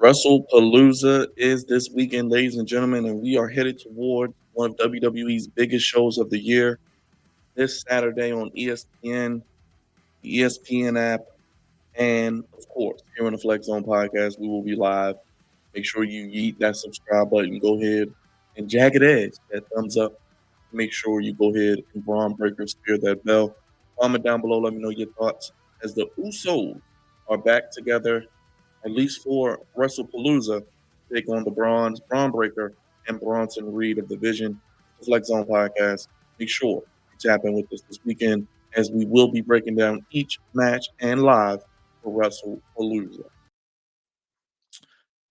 Wrestlepalooza is this weekend, ladies and gentlemen, and we are headed toward one of WWE's biggest shows of the year this Saturday on ESPN, the ESPN app, and of course, here on the Flex Zone podcast, we will be live. Make sure you yeet that subscribe button. Go ahead and jagged edge that thumbs up. Make sure you go ahead and Braun Breaker spear that bell. Comment down below. Let me know your thoughts as the Usos are back together at least for Wrestlepalooza, take on the Braun Breaker, and Bronson Reed of the Vision. The Flex Zone podcast. Make sure you tap in with us this weekend as we will be breaking down each match and live for Wrestlepalooza.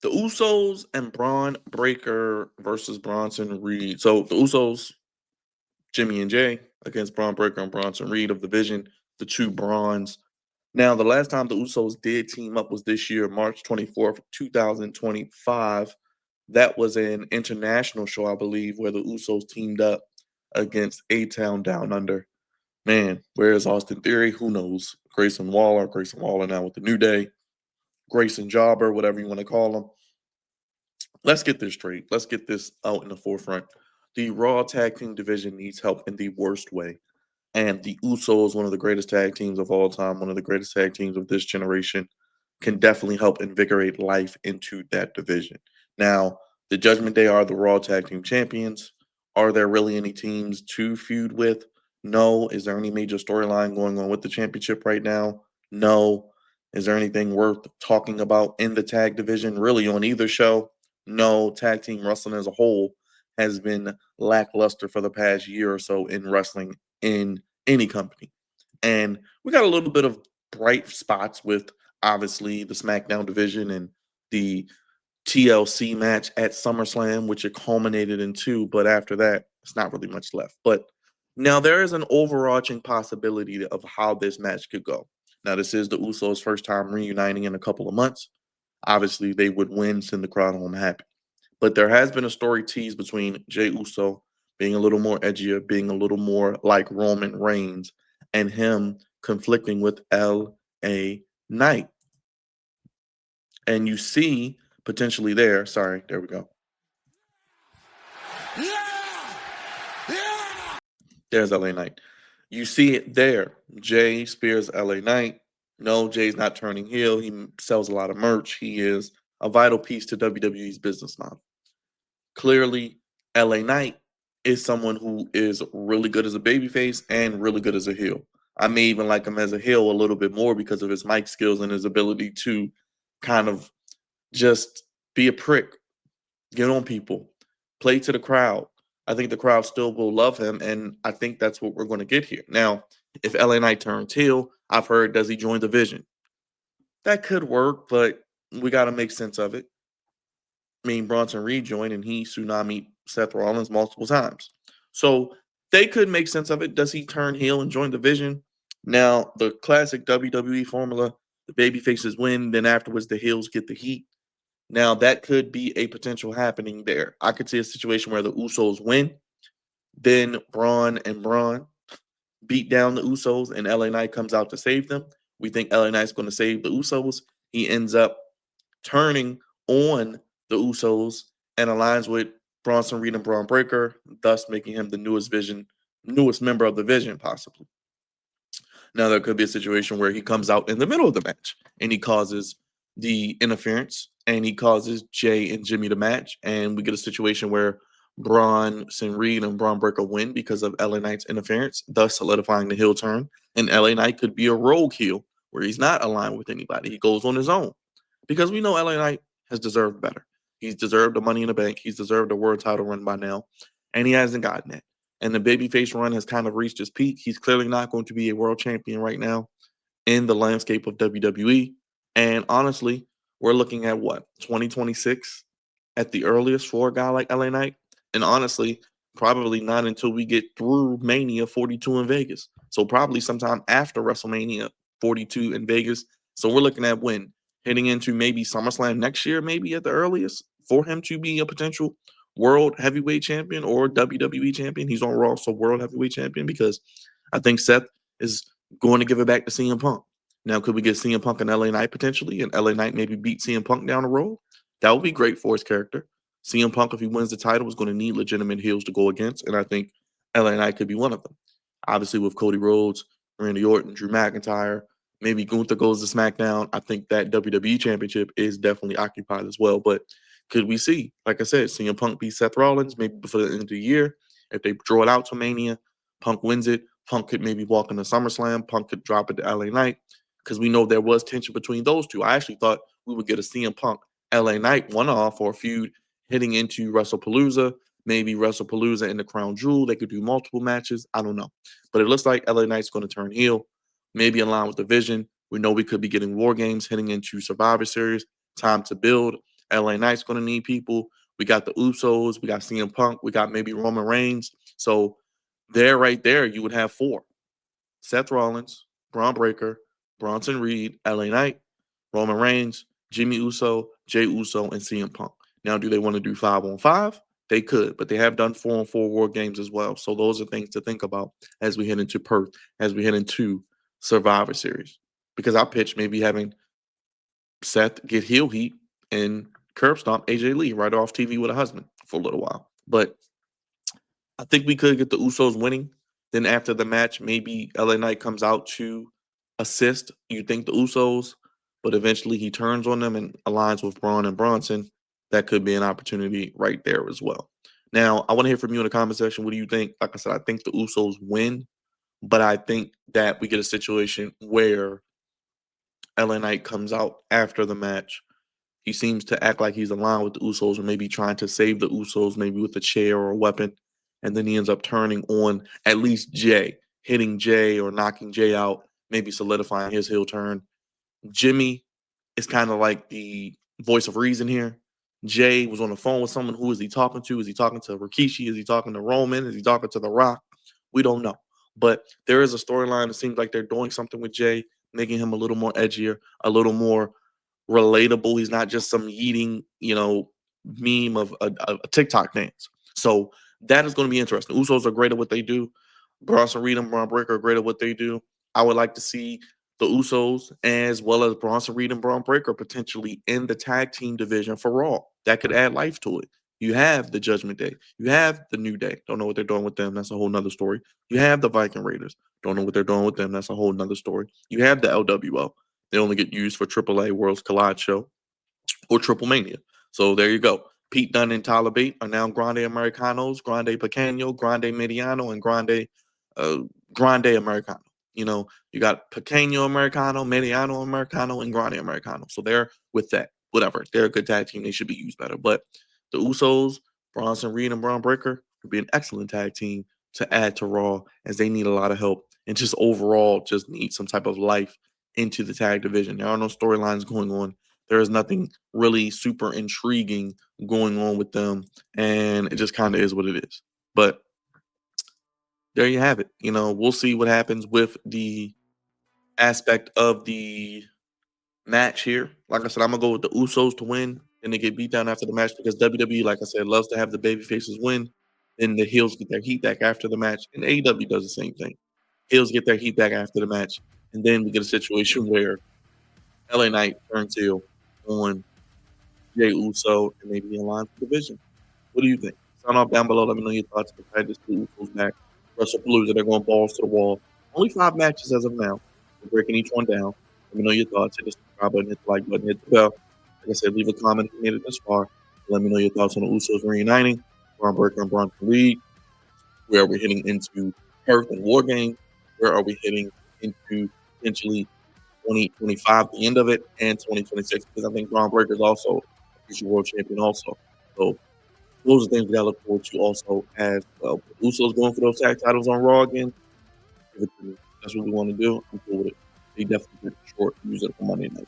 The Usos and Braun Breaker versus Bronson Reed. So the Usos, Jimmy and Jey, against Braun Breaker and Bronson Reed of the Vision, the two Brawns. Now, the last time the Usos did team up was this year, March 24th, 2025. That was an international show, I believe, where the Usos teamed up against A-Town Down Under. Man, where is Austin Theory? Who knows? Grayson Waller now with the New Day, Grayson Jobber, whatever you want to call him. Let's get this straight. Let's get this out in the forefront. The Raw Tag Team division needs help in the worst way. And the Usos, one of the greatest tag teams of all time, one of the greatest tag teams of this generation, can definitely help invigorate life into that division. Now, the Judgment Day are the Raw Tag Team champions. Are there really any teams to feud with? No. Is there any major storyline going on with the championship right now? No. Is there anything worth talking about in the tag division, really, on either show? No. Tag team wrestling as a whole has been lackluster for the past year or so in wrestling in any company. And we got a little bit of bright spots with obviously the SmackDown division and the TLC match at SummerSlam, which it culminated in two. But after that, it's not really much left. But now there is an overarching possibility of how this match could go. Now, this is the Usos' first time reuniting in a couple of months. Obviously, they would win, send the crowd home happy. But there has been a story teased between Jey Uso being a little more edgier, being a little more like Roman Reigns, and him conflicting with L.A. Knight. And you see potentially there, sorry, there we go. There's L.A. Knight. You see it there. Jey spears L.A. Knight. No, Jay's not turning heel. He sells a lot of merch. He is a vital piece to WWE's business model. Clearly, LA Knight is someone who is really good as a babyface and really good as a heel. I may even like him as a heel a little bit more because of his mic skills and his ability to kind of just be a prick, get on people, play to the crowd. I think the crowd still will love him, and I think that's what we're going to get here. Now, if LA Knight turns heel, I've heard, does he join the Vision? That could work, but we got to make sense of it. I mean, Bronson Reed joined and he tsunami Seth Rollins multiple times. So they could make sense of it. Does he turn heel and join the Vision? Now, the classic WWE formula, the baby faces win, then afterwards the heels get the heat. Now, that could be a potential happening there. I could see a situation where the Usos win, then Braun and Bron beat down the Usos, and LA Knight comes out to save them. We think LA Knight's going to save the Usos. He ends up turning on the Usos and aligns with Bronson Reed and Braun Breaker, thus making him the newest member of the Vision, possibly. Now, there could be a situation where he comes out in the middle of the match and he causes the interference and he causes Jey and Jimmy to match. And we get a situation where Bronson Reed and Braun Breaker win because of LA Knight's interference, thus solidifying the heel turn. And LA Knight could be a rogue heel where he's not aligned with anybody. He goes on his own because we know LA Knight has deserved better. He's deserved the Money in the Bank. He's deserved a world title run by now, and he hasn't gotten it. And the babyface run has kind of reached its peak. He's clearly not going to be a world champion right now in the landscape of WWE. And honestly, we're looking at what, 2026 at the earliest for a guy like LA Knight? And honestly, probably not until we get through Mania 42 in Vegas. So probably sometime after WrestleMania 42 in Vegas. So we're looking at when? Heading into maybe SummerSlam next year, maybe at the earliest, for him to be a potential world heavyweight champion or WWE champion. He's on Raw, so world heavyweight champion, because I think Seth is going to give it back to CM Punk. Now, could we get CM Punk and LA Knight potentially, and LA Knight maybe beat CM Punk down the road? That would be great for his character. CM Punk, if he wins the title, is going to need legitimate heels to go against, and I think LA Knight could be one of them. Obviously, with Cody Rhodes, Randy Orton, Drew McIntyre, maybe Gunther goes to SmackDown. I think that WWE Championship is definitely occupied as well. But could we see, like I said, CM Punk beat Seth Rollins maybe before the end of the year? If they draw it out to Mania, Punk wins it. Punk could maybe walk into SummerSlam. Punk could drop it to LA Knight because we know there was tension between those two. I actually thought we would get a CM Punk LA Knight one off or a feud heading into Wrestlepalooza, maybe Wrestlepalooza and the Crown Jewel. They could do multiple matches. I don't know. But it looks like LA Knight's going to turn heel, maybe in line with the vision. We know we could be getting War Games heading into Survivor Series. Time to build. LA Knight's going to need people. We got the Usos. We got CM Punk. We got maybe Roman Reigns. So there, right there, you would have four. Seth Rollins, Braun Breaker, Bronson Reed, LA Knight, Roman Reigns, Jimmy Uso, Jey Uso, and CM Punk. Now, do they want to do 5-on-5? They could, but they have done 4-on-4 War Games as well. So those are things to think about as we head into Perth, as we head into Survivor Series. Because I pitched maybe having Seth get heel heat and curb stomp AJ Lee right off TV with a husband for a little while. But I think we could get the Usos winning. Then after the match, maybe LA Knight comes out to assist. You think the Usos, but eventually he turns on them and aligns with Braun and Bronson. That could be an opportunity right there as well. Now, I want to hear from you in the comment section. What do you think? Like I said, I think the Usos win, but I think that we get a situation where LA Knight comes out after the match. He seems to act like he's aligned with the Usos or maybe trying to save the Usos, maybe with a chair or a weapon. And then he ends up turning on at least Jey, hitting Jey or knocking Jey out, maybe solidifying his heel turn. Jimmy is kind of like the voice of reason here. Jey was on the phone with someone. Who is he talking to? Is he talking to Rikishi? Is he talking to Roman? Is he talking to The Rock? We don't know. But there is a storyline. It seems like they're doing something with Jey, making him a little more edgier, a little more relatable. He's not just some eating, meme of a TikTok dance. So that is going to be interesting. Usos are great at what they do. Bronson Reed and Braun Breaker are great at what they do. I would like to see the Usos as well as Bronson Reed and Braun Breaker potentially in the tag team division for Raw. That could add life to it. You have the Judgment Day. You have the New Day. Don't know what they're doing with them. That's a whole nother story. You have the Viking Raiders. Don't know what they're doing with them. That's a whole nother story. You have the LWO. They only get used for AAA Worlds Collide show or Triple Mania. So there you go. Pete Dunne and Tyler Bate are now Grande Americanos, Grande Pequeño, Grande Mediano, and Grande Americano. You got Pequeño Americano, Mediano Americano, and Grande Americano. So they're with that. Whatever. They're a good tag team. They should be used better. But the Usos, Bronson Reed, and Braun Breaker would be an excellent tag team to add to Raw as they need a lot of help and just overall just need some type of life into the tag division. There are no storylines going on. There is nothing really super intriguing going on with them, and it just kind of is what it is. But there you have it. We'll see what happens with the aspect of the match here. Like I said, I'm gonna go with the Usos to win, and they get beat down after the match because WWE, like I said, loves to have the baby faces win, and the heels get their heat back after the match, and AEW does the same thing. Heels get their heat back after the match, and then we get a situation where LA Knight turns heel on Jey Uso and maybe align for the division. What do you think? Sound off down below. Let me know your thoughts. Excited to see Usos back. Wrestlepalooza, they're going balls to the wall. Only 5 matches as of now. We're breaking each one down. Let me know your thoughts. Hit the subscribe button, hit the like button, hit the bell. Like I said, leave a comment if you made it this far. Let me know your thoughts on the Usos reuniting. Braun Breaker and Bronson Reed. Where are we heading into Perth and War Games? Where are we heading into potentially 2025, the end of it, and 2026? Because I think Braun Breaker is also a future world champion also. So those are things we got to look forward to also as well. Usos going for those tag titles on Raw again. Give it to me. That's what we want to do. I'm cool with it. They definitely get short use it for Monday night.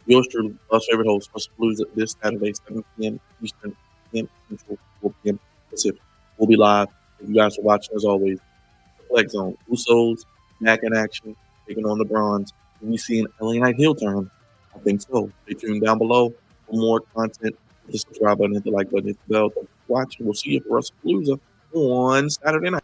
Yours truly, our favorite host, Wrestlepalooza, this Saturday, 7 p.m. Eastern, 10 Central, 4 p.m. Pacific. We'll be live. If you guys are watching, as always, the Flex Zone. Usos back in action, taking on the Brons. Can we see an LA Knight heel turn? I think so. Stay tuned down below for more content. Hit the subscribe button, hit the like button, hit the bell. Thanks for watching. We'll see you for Wrestlepalooza on Saturday night.